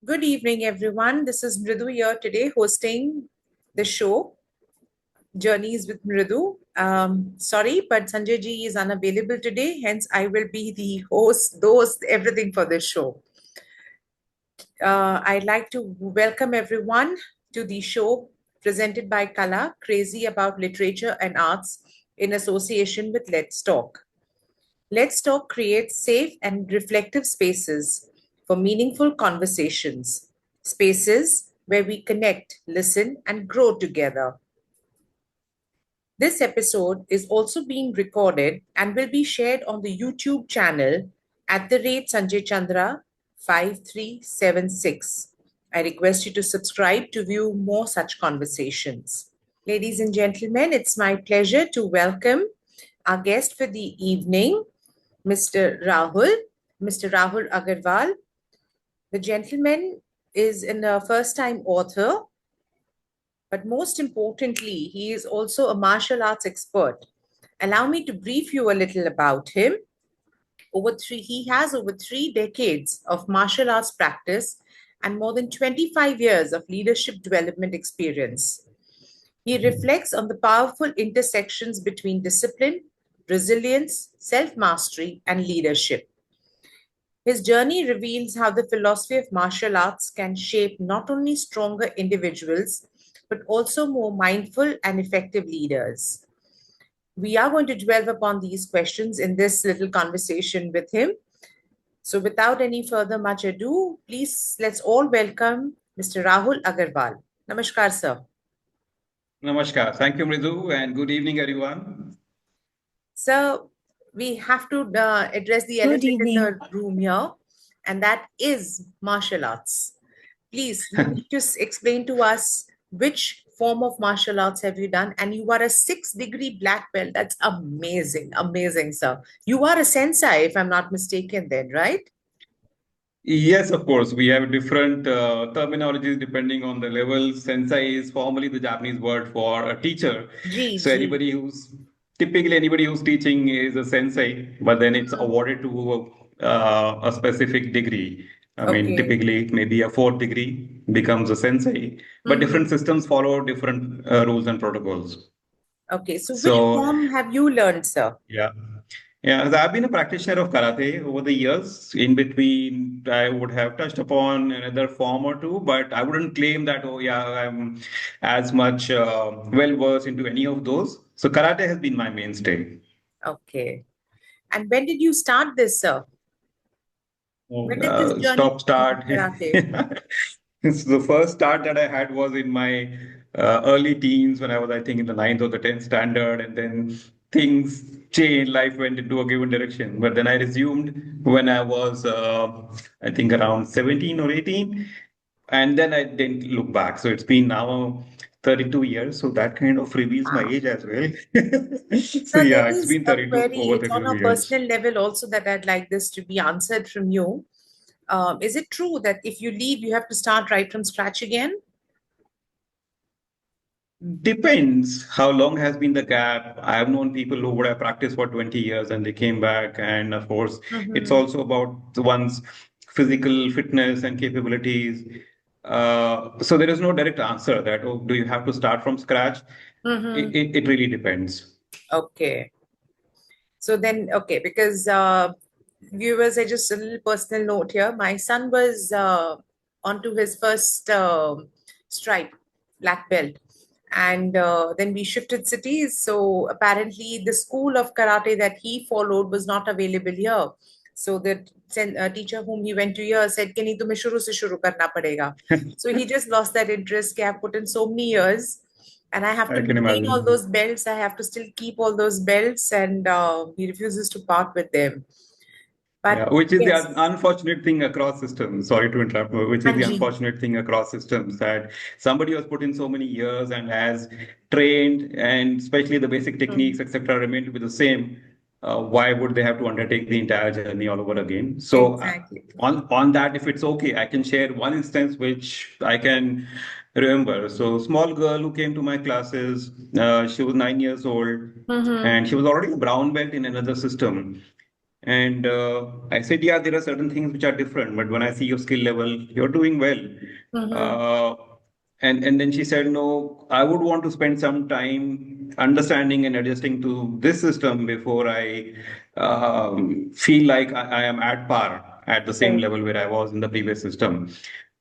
Good evening, everyone. This is Mridu here today hosting the show Journeys with Mridu. Sorry, but Sanjay ji is unavailable today, hence I will be the host, everything for this show. I'd like to welcome everyone to the show presented by Kala, Krazy about literature and arts in association with Let's Talk. Let's Talk creates safe and reflective spaces for meaningful conversations, spaces where we connect, listen, and grow together. This episode is also being recorded and will be shared on the YouTube channel at the rate Sanjay Chandra 5376. I request you to subscribe to view more such conversations. Ladies and gentlemen, it's my pleasure to welcome our guest for the evening, Mr. Rahul Agarwal. The gentleman is a first-time author, but most importantly, he is also a martial arts expert. Allow me to brief you a little about him. He has over 3 decades of martial arts practice and more than 25 years of leadership development experience. He reflects on the powerful intersections between discipline, resilience, self-mastery, and leadership. His journey reveals how the philosophy of martial arts can shape not only stronger individuals, but also more mindful and effective leaders. We are going to dwell upon these questions in this little conversation with him. So without any further much ado, please let's all welcome Mr. Rahul Agarwal. Namaskar, sir. Namaskar. Thank you, Mridu, and good evening, everyone. So we have to address the Good elephant in evening. the room here, and that is martial arts. Please, you need to explain to us which form of martial arts have you done? And you are a 6th-degree black belt. That's amazing, amazing, sir. You are a sensei, if I'm not mistaken, then, right? Yes, of course, we have different terminologies depending on the level. Sensei is formally the Japanese word for a teacher. G, So G. typically anybody who's teaching is a sensei, but then it's awarded to a specific degree. I mean, Okay. typically maybe a 4th degree becomes a sensei, but different systems follow different rules and protocols. Okay, so which So form have you learned, sir? yeah. Yeah, so I've been a practitioner of karate over the years. In between, I would have touched upon another form or two, but I wouldn't claim that, oh, yeah, I'm as much well versed into any of those. So, karate has been my mainstay. Okay. And when did you start this, sir? When did this journey Stop, start. begin, karate? So the first start that I had was in my early teens when I was, I think, in the ninth or the 10th standard, and then things changed. Life went into a given direction. But then I resumed when I was, I think, around 17 or 18, and then I didn't look back. So it's been now 32 years. So that kind of reveals my Wow. age as well. So So there yeah, it's is been a 32 query, over it's on 32 a years. personal level also that I'd like this to be answered from you. Is it true that if you leave, you have to start right from scratch again? Depends how long has been the gap. I have known people who would have practiced for 20 years and they came back. And of course, it's also about one's physical fitness and capabilities. So there is no direct answer that, oh, do you have to start from scratch? It really depends. Okay. So then, okay, because viewers, I just a little personal note here. My son was onto his first stripe, black belt, and then we shifted cities. So apparently, the school of karate that he followed was not available here. So the teacher whom he went to here said, "कि नहीं तुम्हें शुरू से शुरू करना पड़ेगा." So he just lost that interest. I have put in so many years, and I have to I can maintain all imagine. those belts. I have to still keep all those belts, and he refuses to part with them. Yeah, But which is the yes, unfortunate thing across systems. Sorry to interrupt, which is the Anji. unfortunate thing across systems that somebody has put in so many years and has trained, and especially the basic techniques, etc., remain to be the same. Why would they have to undertake the entire journey all over again? So, Exactly. on that, if it's okay, I can share one instance which I can remember. So, small girl who came to my classes, she was 9 years old, and she was already a brown belt in another system. And I said, yeah, there are certain things which are different, but when I see your skill level, you're doing well. Mm-hmm. Uh, and then she said, no, I would want to spend some time understanding and adjusting to this system before I feel like I am at par at the same Right. level where I was in the previous system.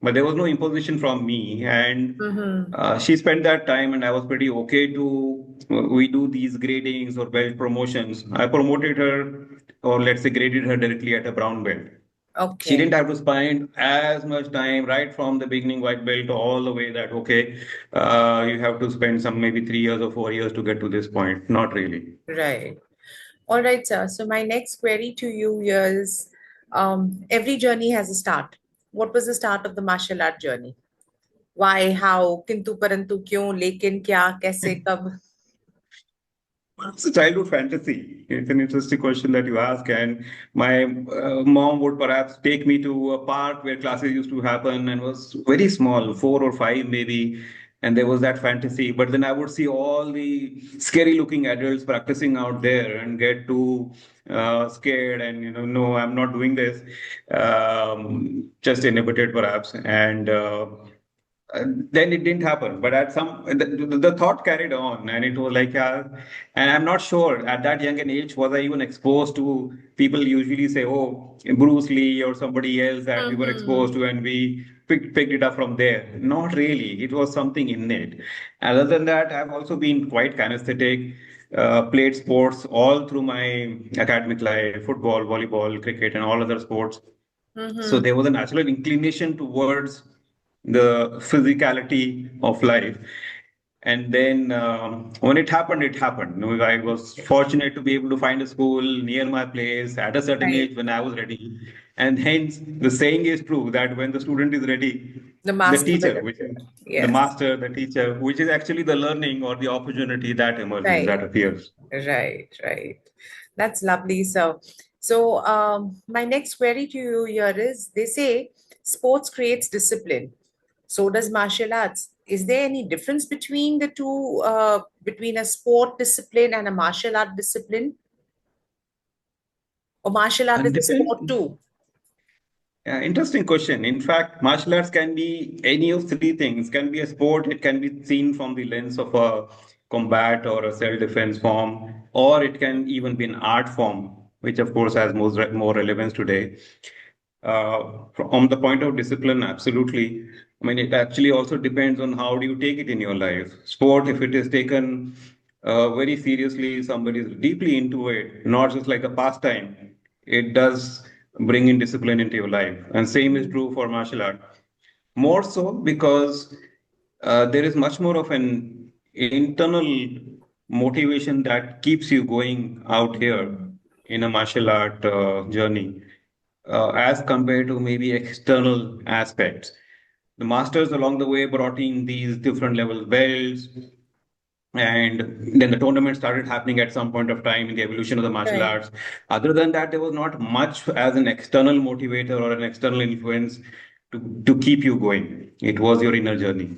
But there was no imposition from me, and Mm-hmm. she spent that time, and I was pretty okay to. We do these gradings or belt promotions. I promoted her, or let's say, graded her directly at a brown belt. She Okay. didn't have to spend as much time right from the beginning white belt all the way that okay, you have to spend some maybe 3 years or 4 years to get to this point. Not really. Right. All right, sir. So my next query to you is, every journey has a start. What was the start of the martial art journey? Why, how, किंतु परंतु क्यों, लेकिन क्या, कैसे, कब? It's a childhood fantasy. It's an interesting question that you ask. And my mom would perhaps take me to a park where classes used to happen and was very small, 4 or 5 maybe. And there was that fantasy. But then I would see all the scary looking adults practicing out there and get too scared and, no, I'm not doing this. Just inhibited perhaps. And then it didn't happen. But at some, the thought carried on, and it was like, and I'm not sure at that young an age was I even exposed to people usually say, oh, Bruce Lee or somebody else that we were exposed Mm-hmm. to, and we picked it up from there. Not really. It was something innate. Other than that, I've also been quite kinesthetic. Played sports all through my academic life, football, volleyball, cricket, and all other sports. So Mm-hmm. there was a natural inclination towards the physicality of life. And then when it happened, it happened. I was fortunate to be able to find a school near my place at a certain Right. age when I was ready. And hence, the saying is true that when the student is ready, The the master will teacher, which appear. is the Yes. master, the teacher, which is actually the learning or the opportunity that emerges, that Right. appears. Right. Right. That's lovely. So, my next query to you here is: they say sports creates discipline. So does martial arts. Is there any difference between the two, between a sport discipline and a martial art discipline? Or martial art is And a sport depend. too? Yeah, interesting question. In fact, martial arts can be any of three things. Can be a sport. It can be seen from the lens of a combat or a self-defense form, or it can even be an art form, which of course has more relevance today. From the point of discipline, absolutely. I mean, it actually also depends on how do you take it in your life. Sport, if it is taken very seriously, somebody is deeply into it, not just like a pastime, it does bring in discipline into your life. And same is true for martial art. More so because there is much more of an internal motivation that keeps you going out here Mhm. in a martial art journey as compared to maybe external aspects. The masters along the way brought in these different level belts, and then the tournament started happening at some point of time in the evolution of the martial Right. arts. Other than that, there was not much as an external motivator or an external influence to keep you going. It was your inner journey.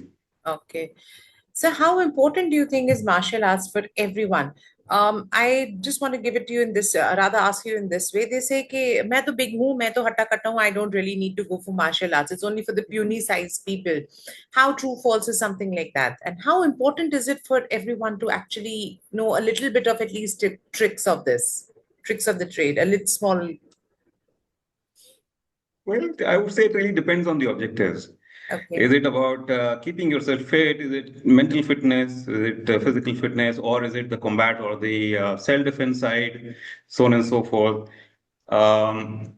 Okay. So, how important do you think is martial arts for everyone? I just want to give it to you in this, rather ask you in this way. They say कि मैं तो big हूँ, मैं तो हट्टा कट्टा हूँ. I don't really need to go for martial arts. It's only for the puny sized people. How true, false is something like that? And how important is it for everyone to actually know a little bit of at least tricks of this, tricks of the trade, a little small? Well, I would say it really depends on the objectives. Okay. Is it about keeping yourself fit? Is it mental fitness? Is it physical fitness? Or is it the combat or the self-defense side? So on and so forth. Um,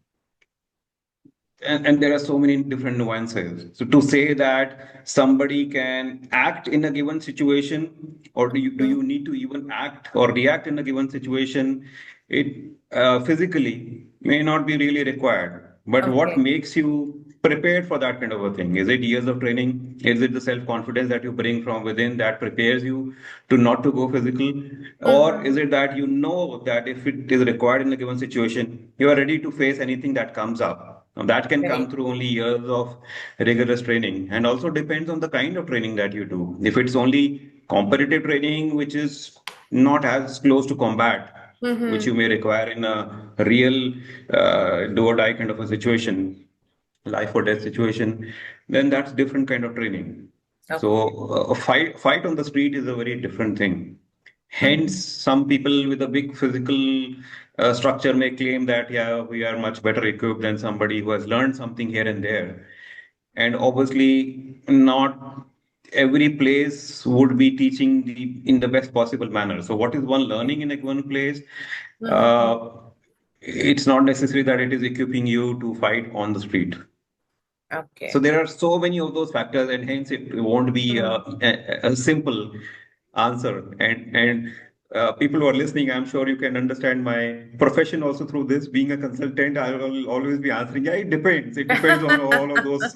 and there are so many different nuances. So to say that somebody can act in a given situation, or do you need to even act or react in a given situation, it physically may not be really required. But what Okay. makes you prepared for that kind of a thing? Is it years of training? Is it the self-confidence that you bring from within that prepares you to not to go physical? Or is Mm-hmm. it that you know that if it is required in a given situation, you are ready to face anything that comes up? Now, that can come Right. through only years of rigorous training, and also depends on the kind of training that you do. If it's only competitive training, which is not as close to combat, which Mm-hmm. you may require in a real do or die kind of a situation, life or death situation, then that's different kind of training. So Okay. a fight on the street is a very different thing. Hence, Mm-hmm. some people with a big physical structure may claim that, yeah, we are much better equipped than somebody who has learned something here and there. And obviously, not every place would be teaching in the best possible manner. So, what is one learning in a one place? Mm-hmm. Uh, it's not necessary that it is equipping you to fight on the street. So Okay. there are so many of those factors, and hence it won't be Mm. a simple answer. And people who are listening, I'm sure you can understand my profession also through this. Being a consultant, I will always be answering, yeah, it depends. It depends on all of those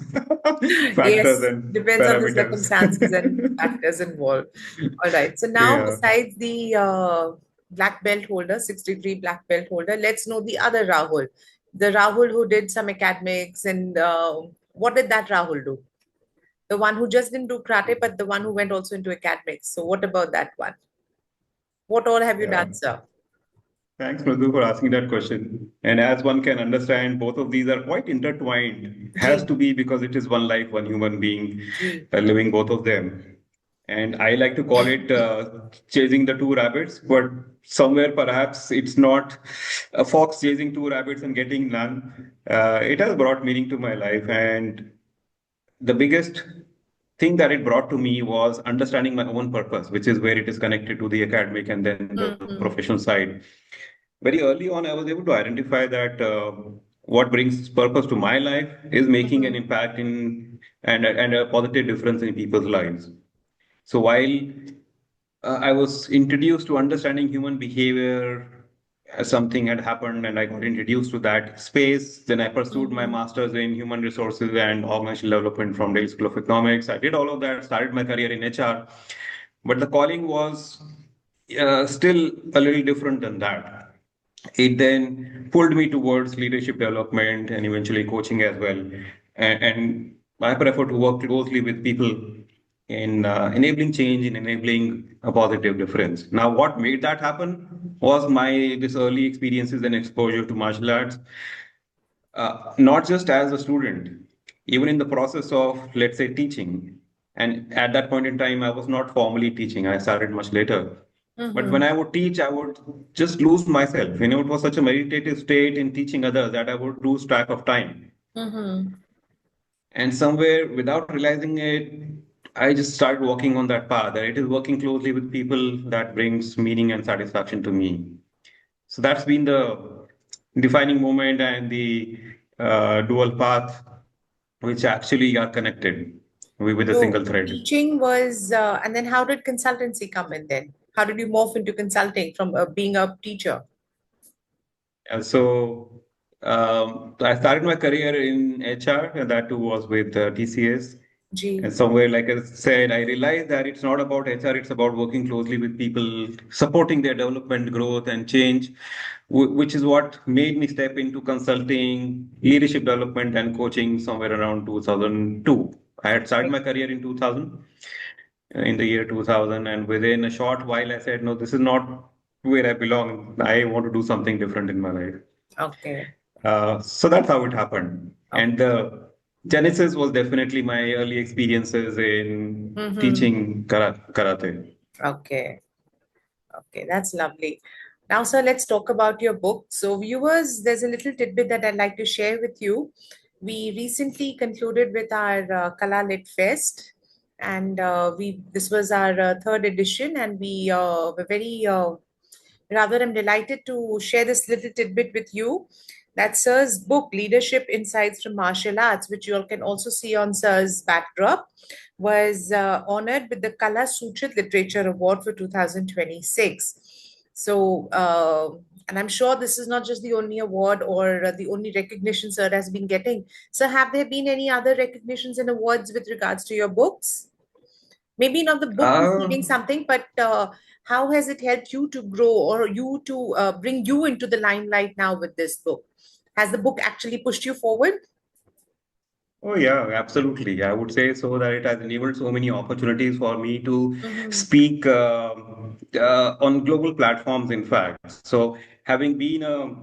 factors Yes, and depends on the parameters. circumstances and factors involved. All right. So now, Yeah. besides the black belt holder, 6 degree black belt holder, let's know the other Rahul. The Rahul who did some academics, and what did that Rahul do? The one who just didn't do karate, but the one who went also into academics. So what about that one? What all have you Yeah. done, sir? Thanks, Mridu, for asking that question. And as one can understand, both of these are quite intertwined. Has G, to be because it is one life, one human being G. living both of them. And I like to call it chasing the two rabbits, but somewhere perhaps it's not a fox chasing two rabbits and getting none. It has brought meaning to my life. And the biggest thing that it brought to me was understanding my own purpose, which is where it is connected to the academic and then the Mm-hmm. professional side. Very early on, I was able to identify that what brings purpose to my life is making an Mm-hmm. impact in and a positive difference in people's lives. So while I was introduced to understanding human behavior as something had happened, and I got introduced to that space. Then I pursued my Mm-hmm. master's in human resources and organizational development from Delhi School of Economics. I did all of that, started my career in HR, but the calling was still a little different than that. It then pulled me towards leadership development and eventually coaching as well. And I prefer to work closely with people in enabling change, in enabling a positive difference. Now, what made that happen was my this early experiences and exposure to martial arts, not just as a student, even in the process of, let's say, teaching. And at that point in time, I was not formally teaching. I started much later. But when Mm-hmm. I would teach, I would just lose myself. It was such a meditative state in teaching others that I would lose track of time. Mm-hmm. And somewhere, without realizing it, I just started walking on that path. That it is working closely with people that brings meaning and satisfaction to me. So that's been the defining moment and the dual path, which actually are connected with a So single thread. teaching was, and then how did consultancy come in then? How did you morph into consulting from being a teacher? And so I started my career in HR, and that too was with TCS. And G. somewhere, like I said, I realized that it's not about HR, it's about working closely with people, supporting their development, growth, and change, which is what made me step into consulting, leadership development, and coaching somewhere around 2002. I had started Okay. my career in 2000, in the year 2000, and within a short while, I said, no, this is not where I belong. I want to do something different in my life. Okay. So that's how it happened. And Okay. the genesis was definitely my early experiences in Mm-hmm. teaching karate. Okay. Okay. That's lovely. Now, sir, let's talk about your book. So, viewers, there's a little tidbit that I'd like to share with you. We recently concluded with our Kala Lit Fest, and we this was our third edition, and we were very rather, I'm delighted to share this little tidbit with you that Sir's book, Leadership Insights from Martial Arts, which you all can also see on Sir's backdrop, was honored with the Kala Suchit Literature Award for 2026. So, and I'm sure this is not just the only award or the only recognition Sir has been getting. So, have there been any other recognitions and awards with regards to your books? Maybe not the book Uh, receiving something, but how has it helped you to grow or you to bring you into the limelight now with this book? Has the book actually pushed you forward? Oh, yeah, absolutely. I would say so that it has enabled so many opportunities for me to Mm-hmm. speak on global platforms, in fact. So, having been a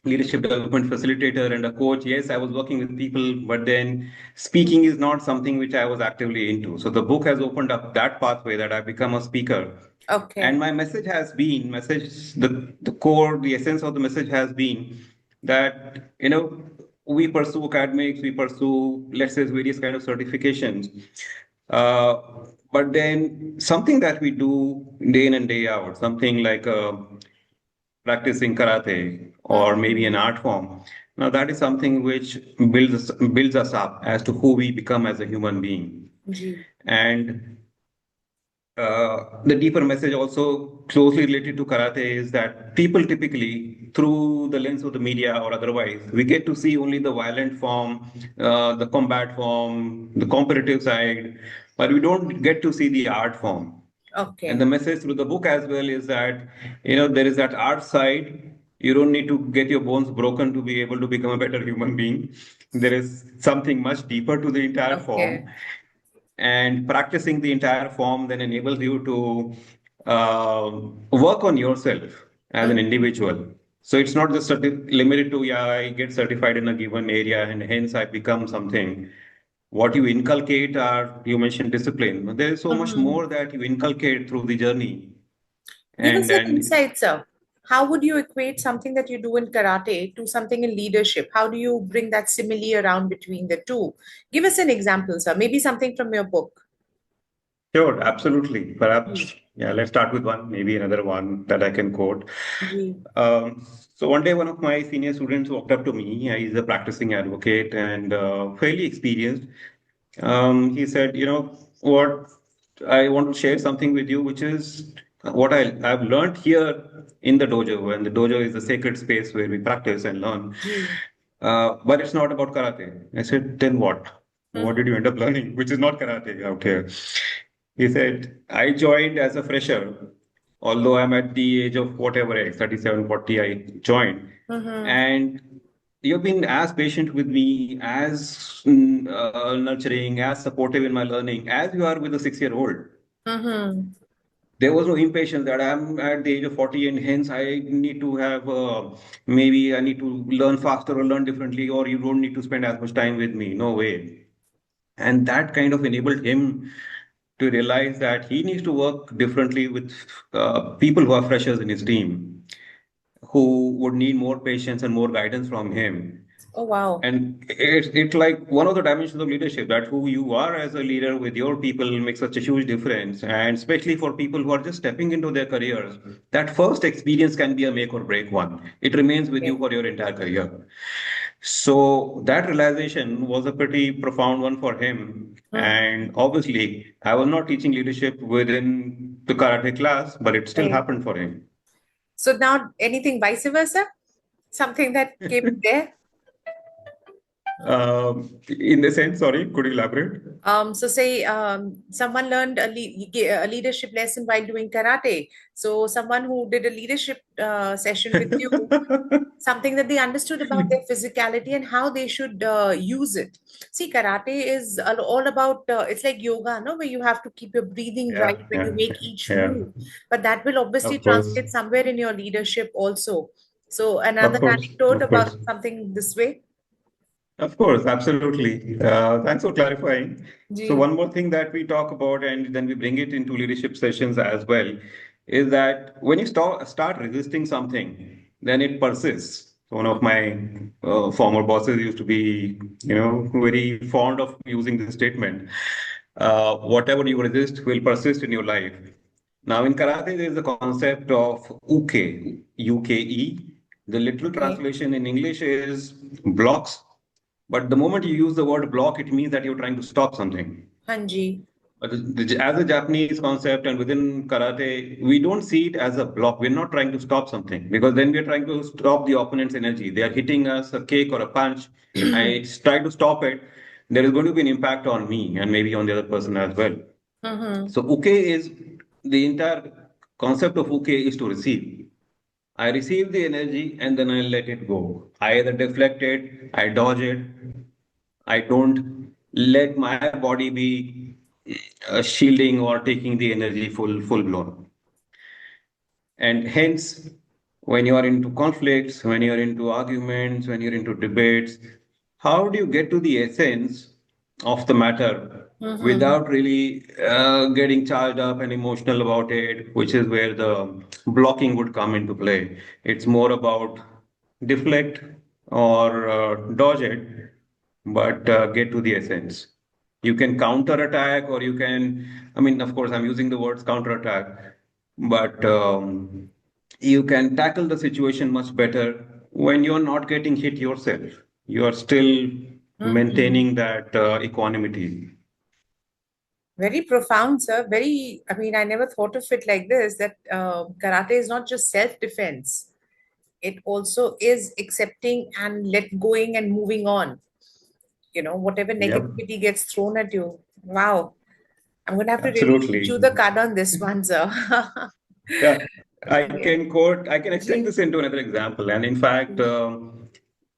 leadership development facilitator and a coach, yes, I was working with people, but then speaking is not something which I was actively into. So, the book has opened up that pathway that I've become a speaker. And Okay. my message has been, the core, the essence of the message has been that, we pursue academics, we pursue, let's say, various kind of certifications. Uh, but then something that we do day in and day out, something like practicing karate or maybe an Mm-hmm. art form. Now that is something which builds us up as to who we become as a human being. Ji. And the deeper message also closely related to karate is that people typically, through the lens of the media or otherwise, we get to see only the violent form, the combat form, the competitive side, but we don't get to see the art form. And the Okay. message through the book as well is that, there is that art side. You don't need to get your bones broken to be able to become a better human being. There is something much deeper to the entire form, Okay. and practicing the entire form then enables you to work on yourself as an Mm-hmm. individual. So it's not just limited to, yeah, I get certified in a given area and hence I become something. What you inculcate are, you mentioned discipline, but there is so much Mm-hmm. more that you inculcate through the journey. Give us and an and insight, sir. How would you equate something that you do in karate to something in leadership? How do you bring that simile around between the two? Give us an example, sir. Maybe something from your book. Sure, absolutely. Ji. Perhaps, yeah, let's start with one, maybe another one that I can quote. Ji. So one day, one of my senior students walked up to me. He's a practicing advocate and fairly experienced. He said, what, I want to share something with you, which is what I've learned here in the dojo. And the dojo is a sacred space where we practice and learn. Ji. But it's not about karate. I said, then what? What did you end up learning, which is not karate out here? He said, I joined as a fresher, although I'm at the age of whatever age, 37, 40, I joined. Mm-hmm. And you've been as patient with me, as nurturing, as supportive in my learning, as you are with a 6-year-old. Mm-hmm. There was no impatience that I'm at the age of 40 and hence I need to have, maybe I need to learn faster or learn differently, or you don't need to spend as much time with me. No way. And that kind of enabled him to realize that he needs to work differently with people who are freshers in his team, who would need more patience and more guidance from him. Oh, wow. And it's like one of the dimensions of leadership, that who you are as a leader with your people makes such a huge difference. And especially for people who are just stepping into their careers, that first experience can be a make or break one. It remains with you Okay. for your entire career. So that realization was a pretty profound one for him. Mm-hmm. And obviously, I was not teaching leadership within the karate class, but it still Right. happened for him. So now anything vice versa? Something that came there? In the sense, sorry, could you elaborate? So say someone learned a leadership lesson while doing karate. So someone who did a leadership session with you, something that they understood about their physicality and how they should use it. See, karate is all about, it's like yoga, no, where you have to keep your breathing right Yeah, when you yeah, make each yeah. move. But that will obviously Of course, translate somewhere in your leadership also. So of another course, anecdote of about course. something this way. Of course, absolutely. Thanks for clarifying. So, Ji. one more thing that we talk about, and then we bring it into leadership sessions as well, is that when you start resisting something, then it persists. One of my former bosses used to be, very fond of using this statement. Whatever you resist will persist in your life. Now, in karate, there is the concept of uke, UKE. The literal Okay. translation in English is blocks, but the moment you use the word block, it means that you're trying to stop something. Hanji. But as a Japanese concept and within karate, we don't see it as a block. We're not trying to stop something, because then we're trying to stop the opponent's energy. They are hitting us a kick or a punch. I try to stop it. There is going to be an impact on me and maybe on the other person as well. Mm-hmm. So uke is, the entire concept of uke is to receive. I receive the energy and then I let it go. I either deflect it, I dodge it, I don't let my body be shielding or taking the energy full blown. And hence, when you are into conflicts, when you're into arguments, when you're into debates, how do you get to the essence of the matter Mm-hmm. without really getting charged up and emotional about it, which is where the blocking would come into play. It's more about deflect or dodge it, but get to the essence. You can counter attack, or you can, I mean, of course, I'm using the words counter attack, but you can tackle the situation much better when you're not getting hit yourself. You are still Mm-hmm. maintaining that equanimity. Very profound, sir. Very, I mean, I never thought of it like this, that karate is not just self-defense. It also is accepting and let going and moving on. Whatever Yep, negativity gets thrown at you. Wow. I'm going to have to really chew absolutely. the cud on this one, sir. Yeah, Okay. I can extend Gee. this into another example. And in fact,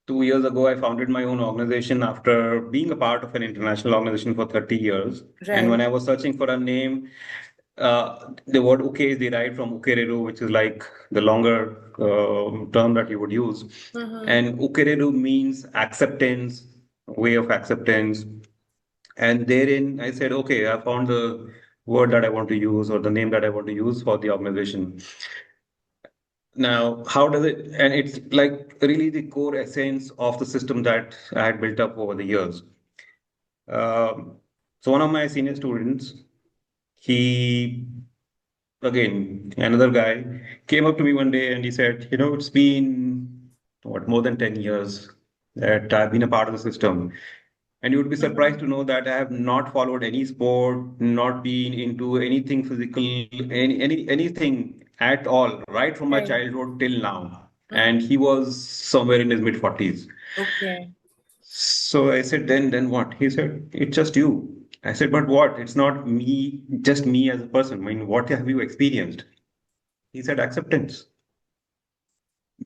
2 years ago, I founded my own organization after being a part of an international organization for 30 years. And when Right. I was searching for a name, the word uke is derived from ukereru, which is like the longer term that you would use. Mm-hmm. And ukereru means acceptance, way of acceptance. And therein, I said, okay, I found the word that I want to use or the name that I want to use for the organization. Now, how does it, and it's like really the core essence of the system that I had built up over the years. Um, so one of my senior students, he, again, another guy, came up to me one day and he said, it's been, what, more than 10 years that I've been a part of the system. And you would be Mm-hmm. surprised to know that I have not followed any sport, not been into anything physical, anything at all, right from my Right. childhood till now. Mm-hmm. And he was somewhere in his mid 40s. Okay. So I said, then what? He said, it's just you. I said, but what? It's not me, just me as a person. I mean, what have you experienced? He said, acceptance.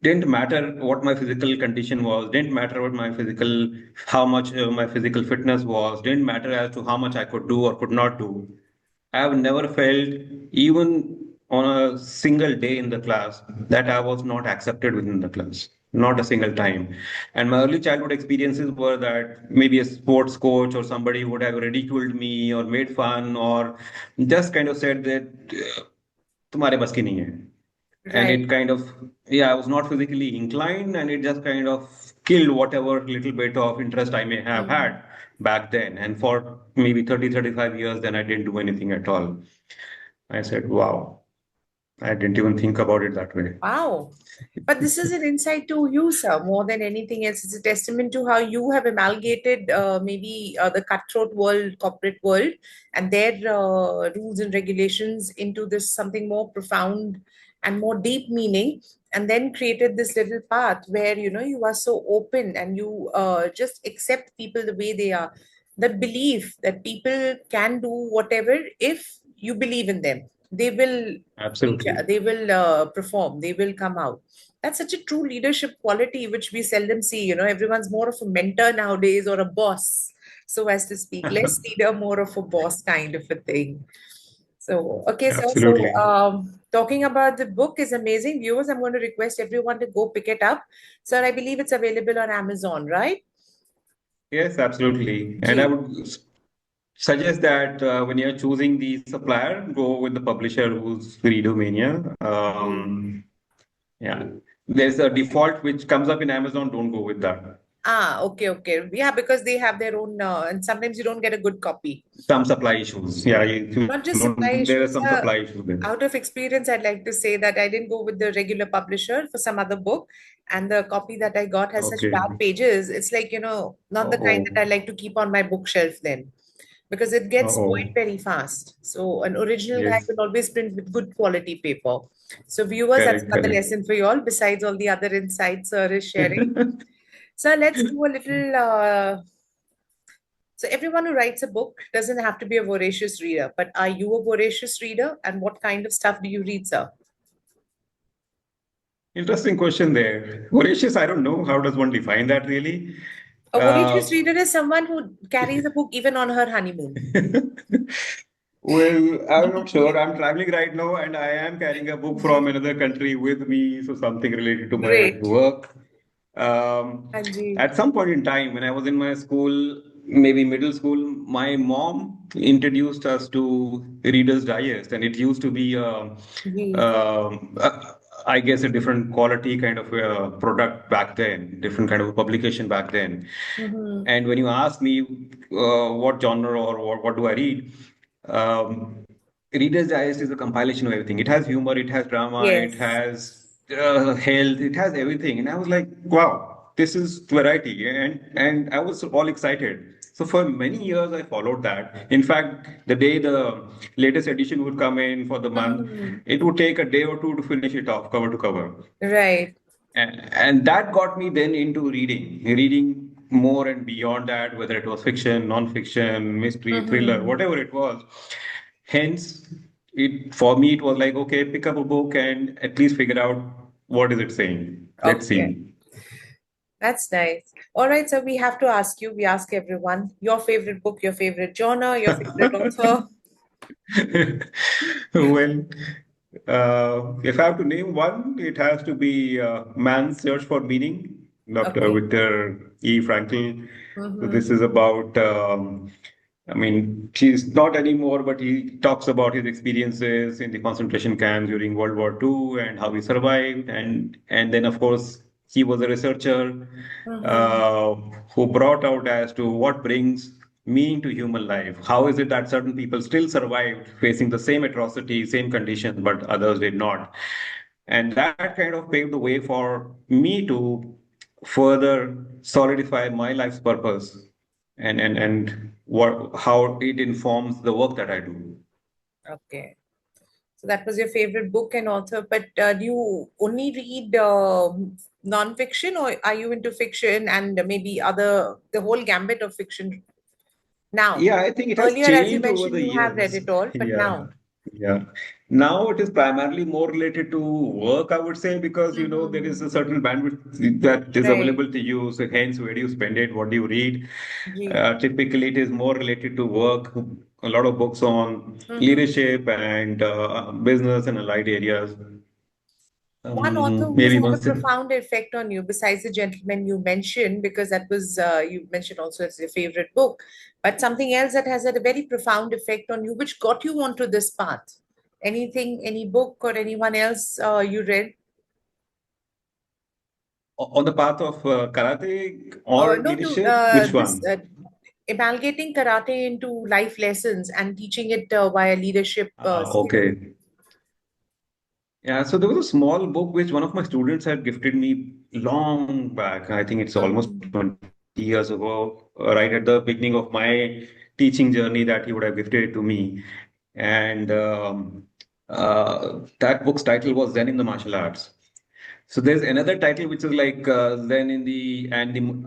Didn't matter what my physical condition was, didn't matter what my physical, how much my physical fitness was, didn't matter as to how much I could do or could not do. I have never felt, even on a single day in the class, that I was not accepted within the class, not a single time. And my early childhood experiences were that maybe a sports coach or somebody would have ridiculed me or made fun or just kind of said that तुम्हारे बस की नहीं है, and Right. it kind of, yeah, I was not physically inclined, and it just kind of killed whatever little bit of interest I may have Mm. had back then. And for maybe 30, 35 years, then I didn't do anything at all. I said, wow, I didn't even think about it that way. Wow. But this is an insight to you, sir, more than anything else. It's a testament to how you have amalgamated maybe the cutthroat world, corporate world, and their rules and regulations into this something more profound and more deep meaning, and then created this little path where you are so open and you just accept people the way they are. The belief that people can do whatever if you believe in them, they will reach, Absolutely. they will perform, they will come out. That's such a true leadership quality which we seldom see. Everyone's more of a mentor nowadays, or a boss, so as to speak, less leader, more of a boss kind of a thing. So okay, sir, so Absolutely. talking about the book is amazing. Viewers, I'm going to request everyone to go pick it up. Sir, I believe it's available on Amazon, right? Yes, absolutely. And I Gee. would suggest that when you're choosing the supplier, go with the publisher who's Mridu Mania. Yeah. There's a default which comes up in Amazon. Don't go with that. Ah, okay, okay. Yeah, because they have their own, and sometimes you don't get a good copy. Some supply issues. Yeah, you Not just supply don't, there are issues. some supply issues there. Out of experience, I'd like to say that I didn't go with the regular publisher for some other book, and the copy that I got has such Okay. bad pages. It's like, not the kind that Oh, I like to keep on my bookshelf then, because it gets spoiled oh, very fast. So, an original guy yes. will always print with good quality paper. So, viewers, that's Correct, another correct. lesson for you all, besides all the other insights Sir is sharing. So, let's do a little. So, everyone who writes a book doesn't have to be a voracious reader, but are you a voracious reader? And what kind of stuff do you read, sir? Interesting question there. Voracious, I don't know. How does one define that really? Would you Uh, just read it as someone who carries a book even on her honeymoon? Well, I'm not sure. I'm traveling right now and I am carrying a book from ji, another country with me, so something related to my great. work. Um, हाँ जी, at some point in time, when I was in my school, maybe middle school, my mom introduced us to Reader's Digest, and it used to be, ji. um, uh, I guess, a different quality kind of product back then, different kind of publication back then. Mm-hmm. And when you ask me what genre or what do I read, um, Reader's Digest is a compilation of everything. It has humor, it has drama, it Yes. has health, it has everything. And I was like, wow, this is variety. And I was all excited. So for many years, I followed that. In fact, the day the latest edition would come in for the month, Mm-hmm. it would take a day or two to finish it off cover to cover. Right. And that got me then into reading more and beyond that, whether it was fiction, non-fiction, mystery, thriller, Mm-hmm. whatever it was. Hence, it for me it was like, okay, pick up a book and at least figure out what is it saying. Let's Okay. see. That's nice. All right, so we have to ask you, we ask everyone, your favorite book, your favorite genre, your favorite author. Well, if I have to name one, it has to be Man's Search for Meaning, Dr. Okay. Viktor E. Frankl. So this Mm-hmm. is about, I mean, he's not anymore, but he talks about his experiences in the concentration camps during World War II and how he survived. And then, of course, he was a researcher Mm-hmm. uh, who brought out as to what brings meaning to human life. How is it that certain people still survived facing the same atrocity, same conditions, but others did not? And that kind of paved the way for me to further solidify my life's purpose and what how it informs the work that I do. Okay. So that was your favorite book and author, but do you only read non-fiction or are you into fiction and maybe the whole gambit of fiction now? Yeah, I think it has Earlier, as you changed over mentioned, the you have read years. it all, but Yeah, now. yeah. Now it is primarily more related to work, I would say, because there is Mm-hmm. a certain bandwidth that is Right. available to you. So hence, where do you spend it? What do you read? Ji. Typically, it is more related to work. A lot of books on Mm-hmm. leadership and business and allied areas. One author who has Maybe had a once. profound effect on you, besides the gentleman you mentioned, because that was you mentioned also as your favorite book, but something else that has had a very profound effect on you, which got you onto this path. Anything, any book or anyone else you read? On the path of karate or No, to leadership, which this one? amalgamating karate into life lessons and teaching it via leadership skills. Okay. Yeah, so there was a small book which one of my students had gifted me long back. I think it's almost Mhm. 20 years ago, right at the beginning of my teaching journey, that he would have gifted it to me. And that book's title was Zen in the Martial Arts. So there's another title which is like Zen in the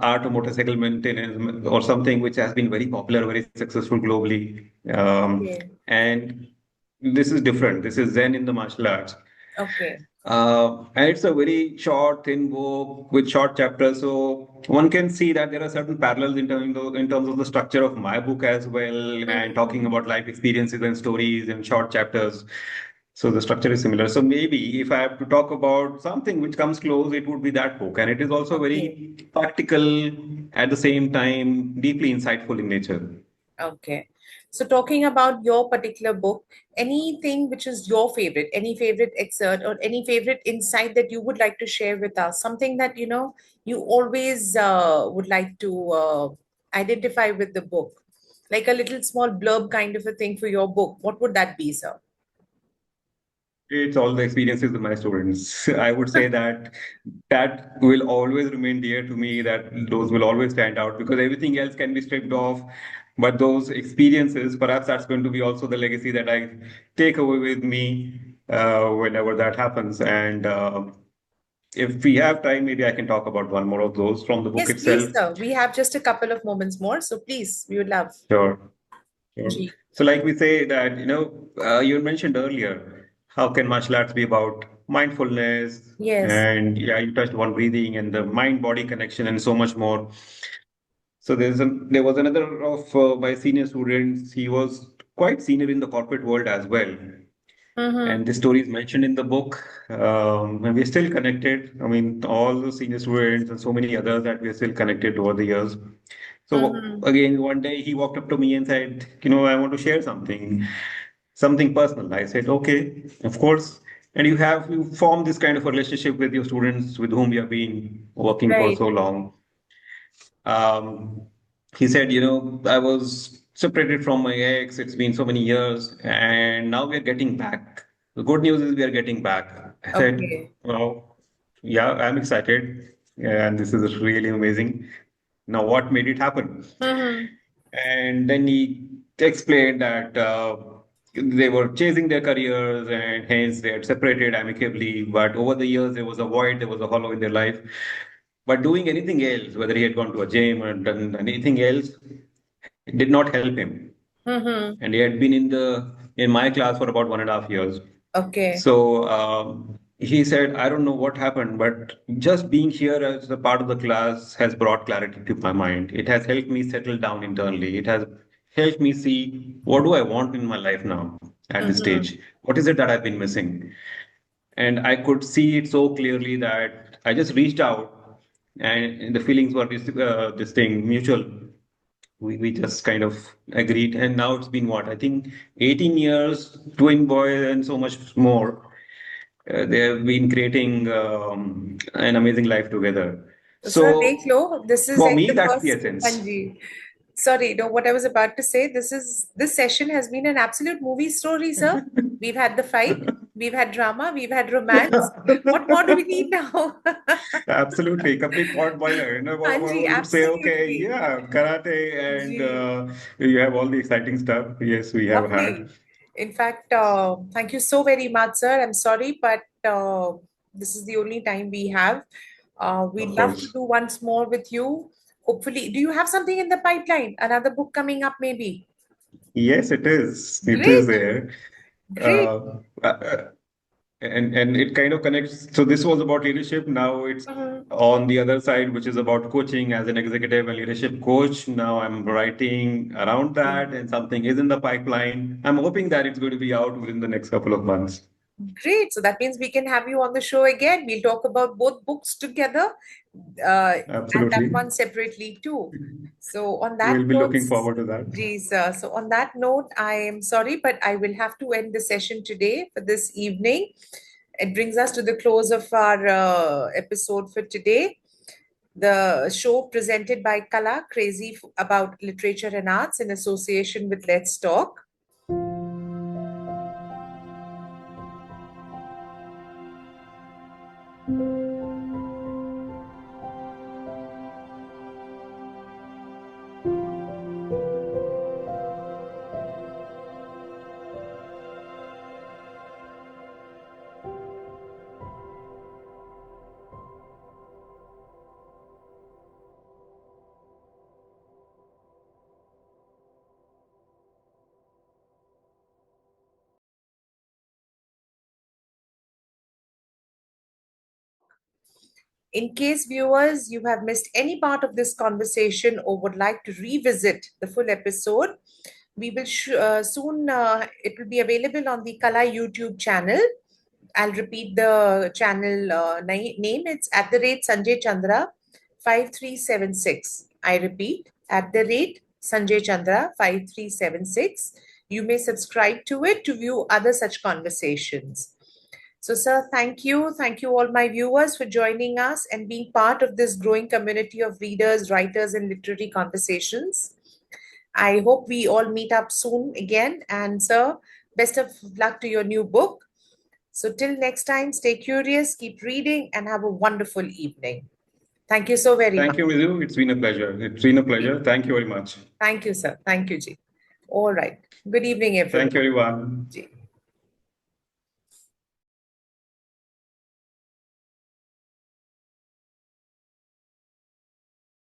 Art of Motorcycle Maintenance or something, which has been very popular, very successful globally. Okay, And this is different. This is Zen in the martial arts. okay. And it's a very short, thin book with short chapters. So one can see that there are certain parallels in terms of the structure of my book as well, and talking Mhm. about life experiences and stories in short chapters. So the structure is similar. So maybe if I have to talk about something which comes close, it would be that book. And it is also Okay. very practical, at the same time, deeply insightful in nature. Okay. So talking about your particular book, anything which is your favorite, any favorite excerpt or any favorite insight that you would like to share with us, something that you always would like to identify with the book, like a little small blurb kind of a thing for your book. What would that be, sir? It's all the experiences of my students. I would say that that will always remain dear to me, that those will always stand out because everything else can be stripped off. But those experiences, perhaps that's going to be also the legacy that I take away with me whenever that happens. And if we have time, maybe I can talk about one more of those from the book Yes, please, itself. sir. We have just a couple of moments more, so please, we would love. Sure. Sure. Ji. So, like we say that, you mentioned earlier, how can martial arts be about mindfulness? Yes. And yeah, you touched on breathing and the mind-body connection and so much more. So there was another of my senior students. He was quite senior in the corporate world as well. Mm-hmm. And this story is mentioned in the book. And we're still connected. I mean, all the senior students and so many others that we're still connected over the years. So Mm-hmm. again, one day he walked up to me and said, I want to share something personal. I said, okay, of course. And you form this kind of a relationship with your students with whom you have been working for Right. so long. Um, he said, I was separated from my ex. It's been so many years, and now we are getting back. The good news is we are getting back. I said, Okay. well, yeah, I'm excited, and this is really amazing. Now, what made it happen? Mm-hmm. And then he explained that they were chasing their careers and hence they had separated amicably. But over the years, there was a void, there was a hollow in their life. But doing anything else, whether he had gone to a gym or done anything else, it did not help him. Mm-hmm. And he had been in my class for about 1.5 years. Okay. So he said, I don't know what happened, but just being here as a part of the class has brought clarity to my mind. It has helped me settle down internally. It has helped me see what do I want in my life now at this Mm-hmm. stage? What is it that I've been missing? And I could see it so clearly that I just reached out, and the feelings were this thing mutual. We just kind of agreed, and now it's been what I think 18 years, twin boys, and so much more. They have been creating an amazing life together. So, sir, देख So low. This is for in me, the that's the first. हाँ essence. Ji. Sorry, no, what I was about to say, this session has been an absolute movie story, sir. We've had the fight, we've had drama, we've had romance. What more do we need now? Absolutely, complete pot boiler. हाँ जी, We would say, okay, absolutely. yeah, karate, and ji. you have all the exciting stuff. Yes, we have had, Lovely. In fact, thank you so very much, sir. I'm sorry, but this is the only time we have. We'd of love to course. do once more with you. Hopefully, do you have something in the pipeline? Another book coming up, maybe? Yes, it is. It is Great, there. great. Uh, and it kind of connects. So this was about leadership. Now it's Mhm. on the other side, which is about coaching as an executive and leadership coach. Now I'm writing around that, and something is in the pipeline. I'm hoping that it's going to be out within the next couple of months. Great. So that means we can have you on the show again. We'll talk about both books together, and that Absolutely. one separately too. So on that We'll be note, looking forward to that. geez, so on that note, I am sorry, but I will have to end the session today for this evening. It brings us to the close of our episode for today. The show presented by Kala, Crazy about literature and arts in association with Let's Talk. In case viewers, you have missed any part of this conversation or would like to revisit the full episode, we will soon, it will be available on the Kala YouTube channel. I'll repeat the channel name. It's at the rate Sanjay Chandra 5376. I repeat, at the rate Sanjay Chandra 5376. You may subscribe to it to view other such conversations. So, sir, thank you. Thank you, all my viewers, for joining us and being part of this growing community of readers, writers, and literary conversations. I hope we all meet up soon again. And, sir, best of luck to your new book. So, till next time, stay curious, keep reading, and have a wonderful evening. Thank you so very much. Thank you, Rizu. It's been a pleasure. It's been a pleasure. Thank you very much. Thank you, sir. Thank you, Ji. All right. Good evening, Thank everyone. you, everyone. Ji.